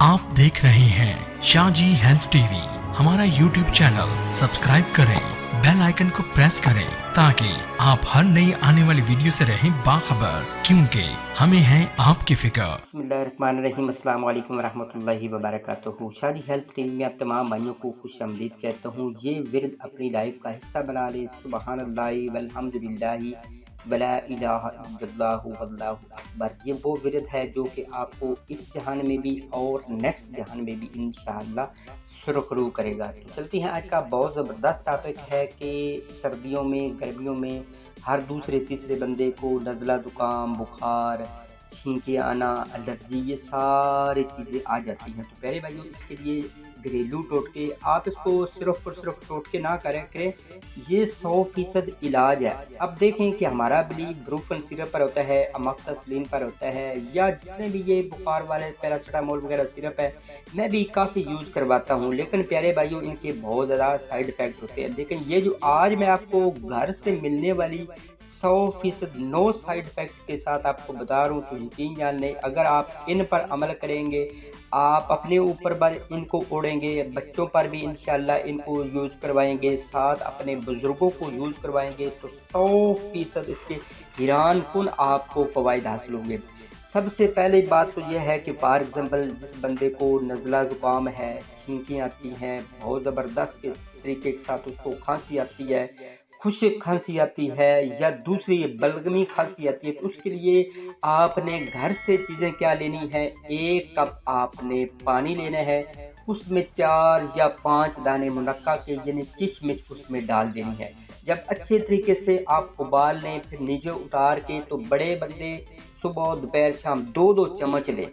आप देख रहे हैं शाहजी हेल्थ टीवी। हमारा यूट्यूब चैनल सब्सक्राइब करें, बेल आइकन को प्रेस करें ताकि आप हर नई आने वाली वीडियो से रहें बाखबर, क्योंकि हमें है आपकी फिक्र। बिस्मिल्लाहिर्रहमानिर्रहीम, अस्सलाम वालेकुम वरहमतुल्लाहि वबरकातुहू। शाहजी हेल्थ टीवी में आप तमाम भाइयों को खुशामदीद कहता हूँ। ये विरद अपनी लाइफ का हिस्सा बना ले। सुबहानल्लाहि वल्हम्दुलिल्लाहि वला इलाहा इल्लल्लाहु वल्लाहु अकबर। ये वो विरद है जो कि आपको इस जहान में भी और नेक्स्ट जहान में भी इंशाअल्लाह सुरखरू करेगा। तो चलती हैं, आज का बहुत ज़बरदस्त टॉपिक है कि सर्दियों में, गर्मियों में हर दूसरे तीसरे बंदे को नज़ला, ज़ुकाम, बुखार, छींके आना, एलर्जी, ये सारी चीज़ें आ जाती हैं। तो प्यारे भाइयों, इसके लिए घरेलू टोटके, आप इसको सिर्फ और सिर्फ टोटके ना करें, ये 100% इलाज है। अब देखें कि हमारा बिलीव ब्रूफन सिरप पर होता है, अमोक्सिसिलिन पर होता है, या जितने भी ये बुखार वाले पैरासिटामोल वगैरह सिरप है, मैं भी काफ़ी यूज़ करवाता हूँ। लेकिन प्यारे भाइयों, इनके बहुत ज़्यादा साइड इफ़ेक्ट होते हैं। लेकिन ये जो आज मैं आपको घर से मिलने वाली 100% नो साइड इफ़ेक्ट के साथ आपको बता रहा हूँ, तो यकीन जान लें, अगर आप इन पर अमल करेंगे, आप अपने ऊपर पर इनको ओढ़ेंगे, बच्चों पर भी इंशाल्लाह इनको यूज़ करवाएंगे, साथ अपने बुज़ुर्गों को यूज़ करवाएंगे, तो 100% इसके हैरान कुन आपको फ़वाइद हासिल होंगे। सबसे पहली बात तो यह है कि फॉर एग्ज़ाम्पल जिस बंदे को नज़ला ज़ुकाम है, छींकें आती हैं, बहुत ज़बरदस्त के तरीके के साथ उसको खांसी आती है, खुश्क खांसी आती है, या दूसरी बलगमी खांसी आती है, तो उसके लिए आपने घर से चीज़ें क्या लेनी है। 1 कप आपने पानी लेना है, उसमें 4 या 5 दाने मुनक्का के यानी किशमिश उसमें डाल देनी है। जब अच्छे तरीके से आप उबाल लें, फिर नीचे उतार के, तो बड़े बंदे सुबह दोपहर शाम 2-2 चम्मच लें,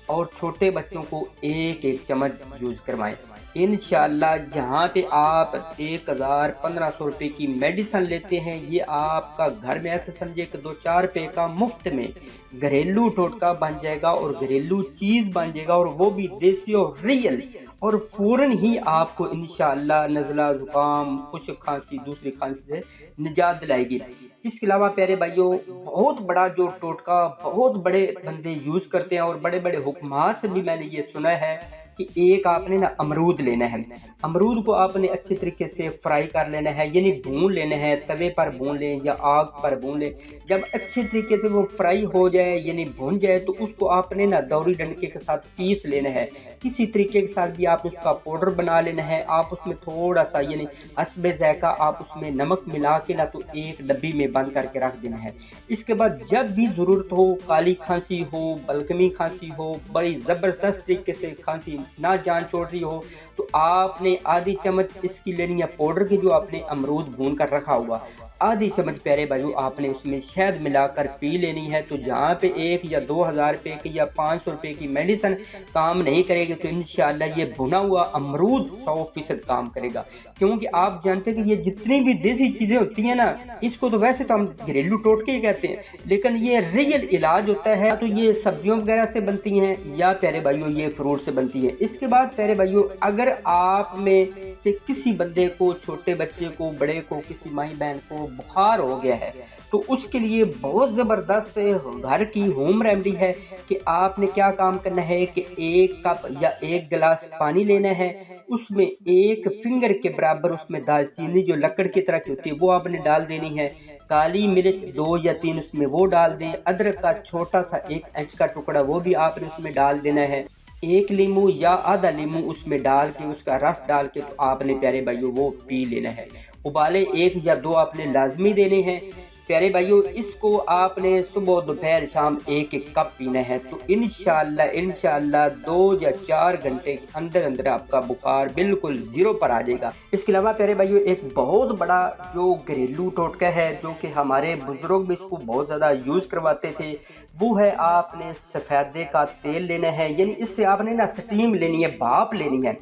और छोटे बच्चों को 1-1 चम्मच यूज़ करवाएं। इंशाअल्लाह जहाँ पे आप 1000-1500 रुपये की मेडिसिन लेते हैं, ये आपका घर में ऐसे समझिए कि 2-4 रुपये का मुफ्त में घरेलू टोटका बन जाएगा, और घरेलू चीज़ बन जाएगा, और वो भी देसी और रियल, और फ़ौरन ही आपको इंशाअल्लाह नज़ला, ज़ुकाम, खुश्क खांसी, दूसरी खांसी से निजात दिलाएगी। इसके अलावा प्यारे भाइयों, बहुत बड़ा जो टोटका बहुत बड़े बंदे यूज़ करते हैं, और बड़े बड़े हुक्मात से भी मैंने ये सुना है कि एक आपने ना अमरूद लेना है। अमरूद को आपने अच्छे तरीके से फ्राई कर लेना है, यानी भून लेना है, तवे पर भून लें या आग पर भून लें। जब अच्छे तरीके से वो फ्राई हो जाए यानी भून जाए, तो उसको आपने ना दौरी डंडे के साथ पीस लेना है। किसी तरीके के साथ भी आप उसका पाउडर बना लेना है। आप उसमें थोड़ा सा यानी हस्बे ज़ायका आप उसमें नमक मिला के ना, तो एक डब्बी में बंद करके रख देना है। इसके बाद जब भी ज़रूरत हो, काली खांसी हो, बलगमी खांसी हो, बड़ी ज़बरदस्त तरीके से खांसी ना जान छोड़ रही हो, तो आपने आधी चम्मच इसकी लेनी है पाउडर की, जो आपने अमरूद भून कर रखा हुआ, आधी चम्मच प्यारे भाइयों आपने उसमें शहद मिलाकर पी लेनी है। तो जहाँ पे 1 या 2000 रुपये की या 500 रुपये की मेडिसिन काम नहीं करेगी, तो इंशाअल्लाह ये भुना हुआ अमरूद 100% काम करेगा। क्योंकि आप जानते हैं कि ये जितनी भी देसी चीज़ें होती हैं ना, इसको तो वैसे तो हम घरेलू टोटके ही कहते हैं, लेकिन ये रियल इलाज होता है। तो ये सब्जियों वगैरह से बनती हैं, या प्यारे भाइयों ये फ्रूट से बनती है। इसके बाद प्यारे भाइयों, अगर आप में से किसी बंदे को, छोटे बच्चे को, बड़े को, किसी माई बहन को बुखार हो गया है, तो उसके लिए बहुत ज़बरदस्त घर की होम रेमेडी है कि आपने क्या काम करना है कि 1 कप या 1 गिलास पानी लेना है, उसमें 1 फिंगर के बराबर उसमें दालचीनी जो लकड़ की तरह की होती है वो आपने डाल देनी है, काली मिर्च 2 या 3 उसमें वो डाल दें, अदरक का छोटा सा 1 इंच का टुकड़ा वो भी आपने उसमें डाल देना है, 1 लीमू या आधा लीमू उसमें डाल के, उसका रस डाल के, तो आपने प्यारे भाइयों वो पी लेना है। उबाले 1 या 2 आपने लाजमी देने हैं। प्यारे भाइयों, इसको आपने सुबह दोपहर शाम 1-1 कप पीना है। तो इंशाअल्लाह 2 या 4 घंटे के अंदर अंदर आपका बुखार बिल्कुल 0 पर आ जाएगा। इसके अलावा प्यारे भाइयों, एक बहुत बड़ा जो घरेलू टोटका है, जो कि हमारे बुजुर्ग भी इसको बहुत ज़्यादा यूज़ करवाते थे, वो है आपने सफ़ेदे का तेल लेना है, यानी इससे आपने ना स्टीम लेनी है, भाप लेनी है।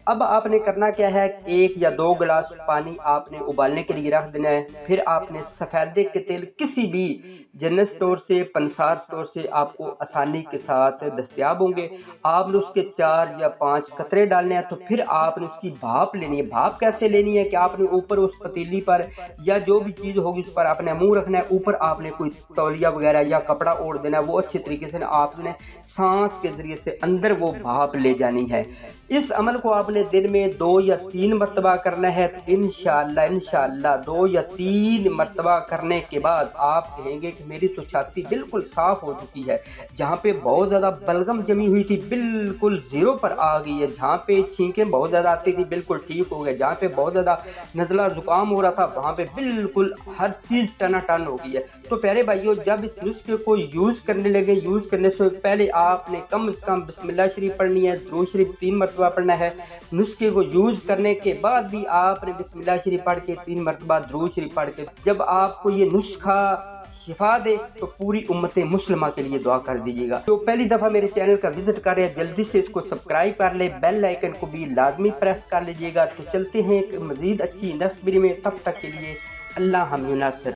अब आपने करना क्या है, 1 या 2 गिलास पानी आपने उबालने के लिए रख देना है। फिर आपने सफ़ेदे के तेल किसी भी जनरल स्टोर से, पंसार स्टोर से आपको आसानी के साथ दस्तयाब होंगे। आपने उसके 4 या 5 कतरे डालने हैं। तो फिर आपने उसकी भाप लेनी है। भाप कैसे लेनी है कि आपने ऊपर उस पतीली पर या जो भी चीज़ होगी उस पर आपने मुंह रखना है, ऊपर आपने कोई तौलिया वगैरह या कपड़ा ओढ़ دینا ہے, وہ اچھے طریقے سے آپ نے سانس کے ذریعے سے اندر وہ بھاپ لے جانی ہے. اس عمل کو آپ نے دن میں 2 یا 3 مرتبہ کرنا ہے. انشاءاللہ 2 یا 3 مرتبہ کرنے کے بعد آپ کہیں گے کہ میری تو چھاتی بالکل صاف ہو چکی ہے, جہاں پہ بہت زیادہ بلغم جمی ہوئی تھی بالکل زیرو پر آ گئی ہے, جہاں پہ چھینکیں بہت زیادہ آتی تھی بالکل ٹھیک ہو گئے, جہاں پہ بہت زیادہ نزلہ زکام ہو رہا تھا وہاں پہ بالکل ہر چیز ٹنا ٹن ہو گئی ہے. تو پیارے بھائیو, جب اس نسخے کو یوز کرنے لگے, یوز کرنے سے پہلے آپ نے کم از کم بسم اللہ شریف پڑھنی ہے, درود شریف 3 مرتبہ پڑھنا ہے. نسخے کو یوز کرنے کے بعد بھی آپ نے بسم اللہ شریف پڑھ کے 3 مرتبہ درود شریف پڑھ کے, جب آپ کو یہ نسخہ شفا دے تو پوری امت مسلمہ کے لیے دعا کر دیجیے گا. جو پہلی دفعہ میرے چینل کا وزٹ کر رہے ہیں جلدی سے اس کو سبسکرائب کر لے, بیل آئیکن کو بھی لازمی پریس کر لیجیے گا. تو چلتے ہیں ایک مزید اچھی نیکسٹ ویڈیو میں, تب تک کے لیے اللہ حافظ.